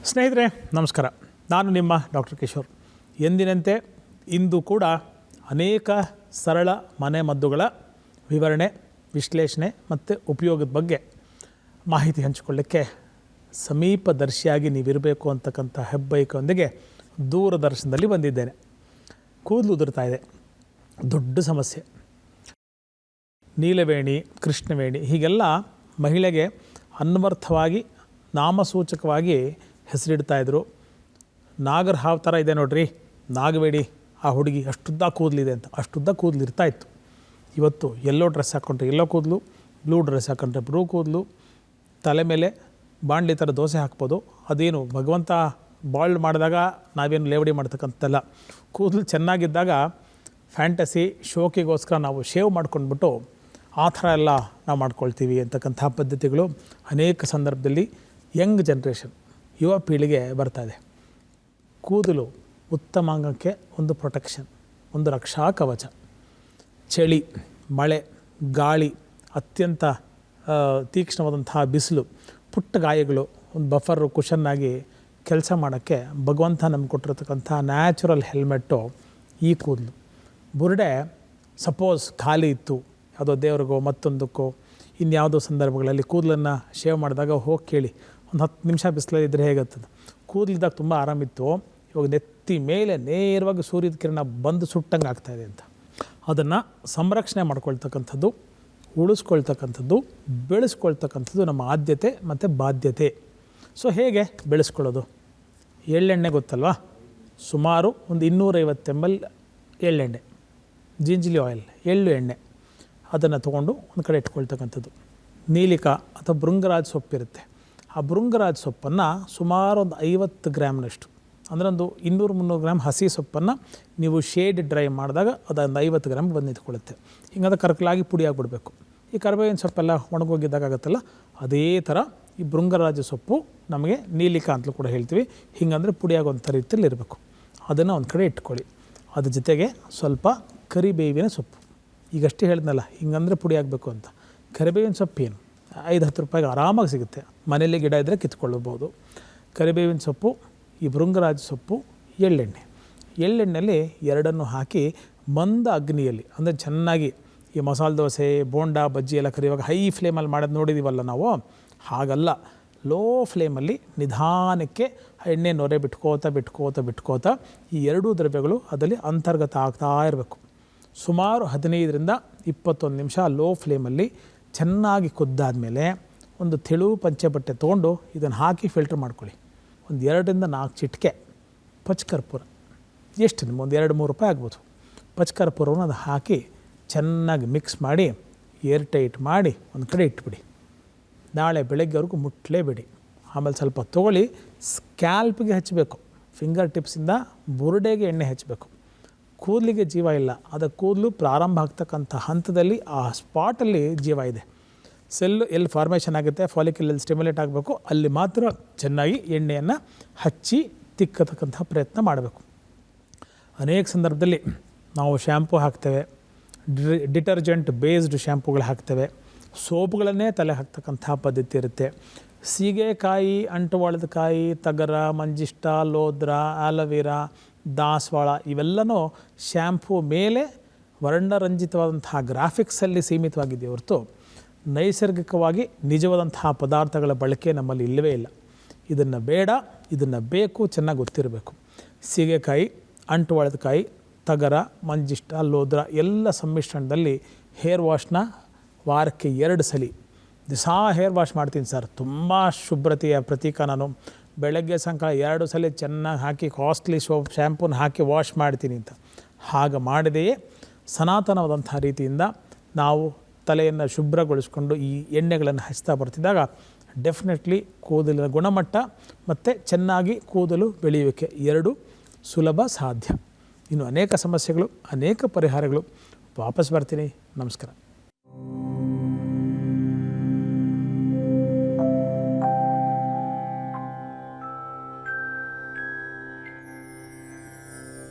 ಸ್ನೇಹಿತರೆ ನಮಸ್ಕಾರ. ನಾನು ನಿಮ್ಮ ಡಾಕ್ಟರ್ ಕಿಶೋರ್. ಎಂದಿನಂತೆ ಇಂದು ಕೂಡ ಅನೇಕ ಸರಳ ಮನೆಮದ್ದುಗಳ ವಿವರಣೆ, ವಿಶ್ಲೇಷಣೆ ಮತ್ತು ಉಪಯೋಗದ ಬಗ್ಗೆ ಮಾಹಿತಿ ಹಂಚಿಕೊಳ್ಳಿಕ್ಕೆ ಸಮೀಪದರ್ಶಿಯಾಗಿ ನೀವಿರಬೇಕು ಅಂತಕ್ಕಂಥ ಹೆಬ್ಬಯಕೆಯೊಂದಿಗೆ ದೂರದರ್ಶನದಲ್ಲಿ ಬಂದಿದ್ದೇನೆ. ಕೂದಲು ಉದುರ್ತಾ ಇದೆ, ದೊಡ್ಡ ಸಮಸ್ಯೆ. ನೀಲವೇಣಿ, ಕೃಷ್ಣವೇಣಿ ಹೀಗೆಲ್ಲ ಮಹಿಳೆಗೆ ಅನ್ವರ್ಥವಾಗಿ ನಾಮಸೂಚಕವಾಗಿ ಹೆಸರಿಡ್ತಾಯಿದ್ರು. ನಾಗರ ಹಾವು ಥರ ಇದೆ ನೋಡ್ರಿ, ನಾಗವೇಣಿ ಆ ಹುಡುಗಿ, ಅಷ್ಟುದ್ದ ಕೂದಲಿದೆ ಅಂತ. ಅಷ್ಟುದ್ದ ಕೂದಲು ಇರ್ತಾಯಿತ್ತು. ಇವತ್ತು ಎಲ್ಲೋ ಡ್ರೆಸ್ ಹಾಕ್ಕೊಂಡ್ರೆ ಎಲ್ಲೋ ಕೂದಲು, ಬ್ಲೂ ಡ್ರೆಸ್ ಹಾಕ್ಕೊಂಡ್ರೆ ಬ್ಲೂ ಕೂದಲು, ತಲೆ ಮೇಲೆ ಬಾಣಲಿ ಥರ ದೋಸೆ ಹಾಕ್ಬೋದು. ಅದೇನು ಭಗವಂತ ಬಾಲ್ಡ್ ಮಾಡಿದಾಗ ನಾವೇನು ಲೇವಡಿ ಮಾಡ್ತಕ್ಕಂಥದ್ದಲ್ಲ. ಕೂದಲು ಚೆನ್ನಾಗಿದ್ದಾಗ ಫ್ಯಾಂಟಸಿ ಶೋಕಿಗೋಸ್ಕರ ನಾವು ಶೇವ್ ಮಾಡ್ಕೊಂಡ್ಬಿಟ್ಟು ಆ ಥರ ಎಲ್ಲ ನಾವು ಮಾಡ್ಕೊಳ್ತೀವಿ ಅಂತಕ್ಕಂಥ ಪದ್ಧತಿಗಳು ಅನೇಕ ಸಂದರ್ಭದಲ್ಲಿ ಯಂಗ್ ಜನ್ರೇಷನ್, ಯುವ ಪೀಳಿಗೆ ಬರ್ತಾಯಿದೆ. ಕೂದಲು ಉತ್ತಮಾಂಗಕ್ಕೆ ಒಂದು ಪ್ರೊಟೆಕ್ಷನ್, ಒಂದು ರಕ್ಷಾ ಕವಚ. ಚಳಿ, ಮಳೆ, ಗಾಳಿ, ಅತ್ಯಂತ ತೀಕ್ಷ್ಣವಾದಂತಹ ಬಿಸಿಲು, ಪುಟ್ಟ ಗಾಯಗಳು ಒಂದು ಬಫರು ಕುಷನ್ನಾಗಿ ಕೆಲಸ ಮಾಡೋಕ್ಕೆ ಭಗವಂತ ನಮ್ಗೆ ಕೊಟ್ಟಿರ್ತಕ್ಕಂಥ ನ್ಯಾಚುರಲ್ ಹೆಲ್ಮೆಟ್ಟು ಈ ಕೂದಲು. ಬುರುಡೆ ಸಪೋಸ್ ಖಾಲಿ ಇತ್ತು, ಯಾವುದೋ ದೇವ್ರಿಗೋ ಮತ್ತೊಂದಕ್ಕೋ ಇನ್ಯಾವುದೋ ಸಂದರ್ಭಗಳಲ್ಲಿ ಕೂದಲನ್ನು ಶೇವ್ ಮಾಡಿದಾಗ ಹೋಗಿ ಕೇಳಿ, ಒಂದು 10 ನಿಮಿಷ ಬಿಸಿಲಲ್ಲಿ ಇದ್ದರೆ ಹೇಗತ್ತದು. ಕೂದಲಿದ್ದಾಗ ತುಂಬ ಆರಾಮಿತ್ತು, ಇವಾಗ ನೆತ್ತಿ ಮೇಲೆ ನೇರವಾಗಿ ಸೂರ್ಯದ ಕಿರಣ ಬಂದು ಸುಟ್ಟಂಗೆ ಆಗ್ತಾಯಿದೆ ಅಂತ. ಅದನ್ನು ಸಂರಕ್ಷಣೆ ಮಾಡ್ಕೊಳ್ತಕ್ಕಂಥದ್ದು, ಉಳಿಸ್ಕೊಳ್ತಕ್ಕಂಥದ್ದು, ಬೆಳೆಸ್ಕೊಳ್ತಕ್ಕಂಥದ್ದು ನಮ್ಮ ಆದ್ಯತೆ ಮತ್ತು ಬಾಧ್ಯತೆ. ಸೊ ಹೇಗೆ ಬೆಳೆಸ್ಕೊಳ್ಳೋದು? ಎಳ್ಳೆಣ್ಣೆ ಗೊತ್ತಲ್ವಾ? ಸುಮಾರು ಒಂದು 250 ml ಎಳ್ಳೆಣ್ಣೆ, ಜಿಂಜಲಿ ಆಯಿಲ್, ಎಳ್ಳು ಎಣ್ಣೆ, ಅದನ್ನು ತೊಗೊಂಡು ಒಂದು ಕಡೆ ಇಟ್ಕೊಳ್ತಕ್ಕಂಥದ್ದು. ನೀಲಿಕ ಅಥವಾ ಭೃಂಗರಾಜ ಸೊಪ್ಪಿರುತ್ತೆ, ಆ ಭೃಂಗರಾಜ ಸೊಪ್ಪನ್ನು ಸುಮಾರು ಒಂದು 50 ಗ್ರಾಮ್ನಷ್ಟು, ಅಂದರೆ ಒಂದು 200-300 ಗ್ರಾಮ್ ಹಸಿ ಸೊಪ್ಪನ್ನು ನೀವು ಶೇಡ್ ಡ್ರೈ ಮಾಡಿದಾಗ ಅದೊಂದು 50 ಗ್ರಾಮ್ ಬಂದು ನಿಂತ್ಕೊಳ್ಳುತ್ತೆ. ಹಿಂಗಂದ್ರೆ ಕರ್ಕಲಾಗಿ ಪುಡಿ ಆಗಿಬಿಡಬೇಕು. ಈ ಕರಿಬೇವಿನ ಸೊಪ್ಪೆಲ್ಲ ಒಣಗೋಗಿದ್ದಾಗತ್ತಲ್ಲ, ಅದೇ ಥರ ಈ ಭೃಂಗರಾಜ ಸೊಪ್ಪು ನಮಗೆ ನೀಲಿಕ ಅಂತಲೂ ಕೂಡ ಹೇಳ್ತೀವಿ. ಹಿಂಗಂದರೆ ಪುಡಿಯಾಗಿ ಒಂದು ರೀತಿಯಲ್ಲಿ ಇರಬೇಕು. ಅದನ್ನು ಒಂದು ಕಡೆ ಇಟ್ಕೊಳ್ಳಿ. ಅದ್ರ ಜೊತೆಗೆ ಸ್ವಲ್ಪ ಕರಿಬೇವಿನ ಸೊಪ್ಪು, ಈಗಷ್ಟೇ ಹೇಳಿದ್ನಲ್ಲ ಹಿಂಗಂದರೆ ಪುಡಿ ಆಗಬೇಕು ಅಂತ. ಕರಿಬೇವಿನ ಸೊಪ್ಪು ಏನು 5-10 ರೂಪಾಯಿಗೆ ಆರಾಮಾಗಿ ಸಿಗುತ್ತೆ. ಮನೆಯಲ್ಲಿ ಗಿಡ ಇದ್ದರೆ ಕಿತ್ಕೊಳ್ಳಬಹುದು. ಕರಿಬೇವಿನ ಸೊಪ್ಪು, ಈ ಭೃಂಗರಾಜ ಸೊಪ್ಪು, ಎಳ್ಳೆಣ್ಣೆ. ಎಳ್ಳೆಣ್ಣೆಯಲ್ಲಿ ಎರಡನ್ನು ಹಾಕಿ ಮಂದ ಅಗ್ನಿಯಲ್ಲಿ, ಅಂದರೆ ಚೆನ್ನಾಗಿ ಈ ಮಸಾಲೆ ದೋಸೆ, ಬೋಂಡ, ಬಜ್ಜಿ ಎಲ್ಲ ಕರಿಯುವಾಗ ಹೈ ಫ್ಲೇಮಲ್ಲಿ ಮಾಡೋದು ನೋಡಿದ್ದೀವಲ್ಲ ನಾವು, ಹಾಗಲ್ಲ, ಲೋ ಫ್ಲೇಮಲ್ಲಿ ನಿಧಾನಕ್ಕೆ ಎಣ್ಣೆ ನೊರೆ ಬಿಟ್ಕೋತಾ ಈ ಎರಡೂ ದ್ರವ್ಯಗಳು ಅದರಲ್ಲಿ ಅಂತರ್ಗತ ಆಗ್ತಾ ಇರಬೇಕು. ಸುಮಾರು 15-21 ನಿಮಿಷ ಲೋ ಫ್ಲೇಮಲ್ಲಿ ಚೆನ್ನಾಗಿ ಕುದ್ದಾದಮೇಲೆ ಒಂದು ತೆಳು ಪಂಚೆ ಬಟ್ಟೆ ತೊಗೊಂಡು ಇದನ್ನು ಹಾಕಿ ಫಿಲ್ಟ್ರ್ ಮಾಡ್ಕೊಳ್ಳಿ. ಒಂದು 2-4 ಚಿಟಿಕೆ ಪಚ್ಕರ್ಪೂರ, ಎಷ್ಟು ನಿಮ್ಮ ಒಂದು 2-3 ರೂಪಾಯಿ ಆಗ್ಬೋದು. ಪಚ್ಕರ್ಪೂರವನ್ನು ಅದು ಹಾಕಿ ಚೆನ್ನಾಗಿ ಮಿಕ್ಸ್ ಮಾಡಿ ಏರ್ ಟೈಟ್ ಮಾಡಿ ಒಂದು ಕಡೆ ಇಟ್ಬಿಡಿ. ನಾಳೆ ಬೆಳಗ್ಗೆವರೆಗೂ ಮುಟ್ಟಲೇಬೇಡಿ. ಆಮೇಲೆ ಸ್ವಲ್ಪ ತೊಗೊಳ್ಳಿ, ಸ್ಕ್ಯಾಲ್ಪ್ಗೆ ಹಚ್ಚಬೇಕು. ಫಿಂಗರ್ ಟಿಪ್ಸಿಂದ ಬುರುಡೆಗೆ ಎಣ್ಣೆ ಹಚ್ಚಬೇಕು. ಕೂದಲಿಗೆ ಜೀವ ಇಲ್ಲ, ಅದು ಕೂದಲು ಪ್ರಾರಂಭ ಆಗ್ತಕ್ಕಂಥ ಹಂತದಲ್ಲಿ ಆ ಸ್ಪಾಟಲ್ಲಿ ಜೀವ ಇದೆ. ಸೆಲ್ಲು ಎಲ್ಲಿ ಫಾರ್ಮೇಷನ್ ಆಗುತ್ತೆ, ಫಾಲಿಕಲ್ ಎಲ್ಲಿ ಸ್ಟಿಮ್ಯುಲೇಟ್ ಆಗಬೇಕು, ಅಲ್ಲಿ ಮಾತ್ರ ಚೆನ್ನಾಗಿ ಎಣ್ಣೆಯನ್ನು ಹಚ್ಚಿ ತಿಕ್ಕತಕ್ಕಂಥ ಪ್ರಯತ್ನ ಮಾಡಬೇಕು. ಅನೇಕ ಸಂದರ್ಭದಲ್ಲಿ ನಾವು ಶ್ಯಾಂಪು ಹಾಕ್ತೇವೆ, ಡಿಟರ್ಜೆಂಟ್ ಬೇಸ್ಡ್ ಶ್ಯಾಂಪುಗಳು ಹಾಕ್ತೇವೆ, ಸೋಪುಗಳನ್ನೇ ತಲೆ ಹಾಕ್ತಕ್ಕಂಥ ಪದ್ಧತಿ ಇರುತ್ತೆ. ಸೀಗೆಕಾಯಿ, ಅಂಟುವಾಳದ ಕಾಯಿ, ತಗರ, ಮಂಜಿಷ್ಟ, ಲೋದ್ರ, ಆಲೋವೆರಾ, ದಾಸವಾಳ ಇವೆಲ್ಲನೂ ಶ್ಯಾಂಪೂ ಮೇಲೆ ವರ್ಣರಂಜಿತವಾದಂತಹ ಗ್ರಾಫಿಕ್ಸಲ್ಲಿ ಸೀಮಿತವಾಗಿದೆಯೇ ಹೊರತು ನೈಸರ್ಗಿಕವಾಗಿ ನಿಜವಾದಂತಹ ಪದಾರ್ಥಗಳ ಬಳಕೆ ನಮ್ಮಲ್ಲಿ ಇಲ್ಲವೇ ಇಲ್ಲ. ಇದನ್ನು ಬೇಡ, ಇದನ್ನು ಬೇಕು, ಚೆನ್ನಾಗಿ ಗೊತ್ತಿರಬೇಕು. ಸೀಗೆಕಾಯಿ, ಅಂಟುವಾಳದ ಕಾಯಿ, ತಗರ, ಮಂಜಿಷ್ಟ, ಲೋದ್ರ ಎಲ್ಲ ಸಮ್ಮಿಶ್ರಣದಲ್ಲಿ ಹೇರ್ ವಾಶ್ನ ವಾರಕ್ಕೆ 2 ಸಲ, ದಿವಸ ಹೇರ್ ವಾಶ್ ಮಾಡ್ತೀನಿ ಸರ್, ತುಂಬ ಶುಭ್ರತೆಯ ಪ್ರತೀಕ ನಾನು, ಬೆಳಗ್ಗೆ ಸಾಯಂಕಾಲ 2 ಸಲ ಚೆನ್ನಾಗಿ ಹಾಕಿ ಕಾಸ್ಟ್ಲಿ ಶ್ಯಾಂಪೂನ ಹಾಕಿ ವಾಶ್ ಮಾಡ್ತೀನಿ ಅಂತ. ಹಾಗೆ ಮಾಡದೆಯೇ ಸನಾತನವಾದಂಥ ರೀತಿಯಿಂದ ನಾವು ತಲೆಯನ್ನು ಶುಭ್ರಗೊಳಿಸ್ಕೊಂಡು ಈ ಎಣ್ಣೆಗಳನ್ನು ಹಚ್ತಾ ಬರ್ತಿದ್ದಾಗ ಡೆಫಿನೆಟ್ಲಿ ಕೂದಲಿನ ಗುಣಮಟ್ಟ ಮತ್ತು ಚೆನ್ನಾಗಿ ಕೂದಲು ಬೆಳೆಯುವಿಕೆ ಎರಡೂ ಸುಲಭ ಸಾಧ್ಯ. ಇನ್ನು ಅನೇಕ ಸಮಸ್ಯೆಗಳು, ಅನೇಕ ಪರಿಹಾರಗಳು. ವಾಪಸ್ ಬರ್ತೀನಿ. ನಮಸ್ಕಾರ.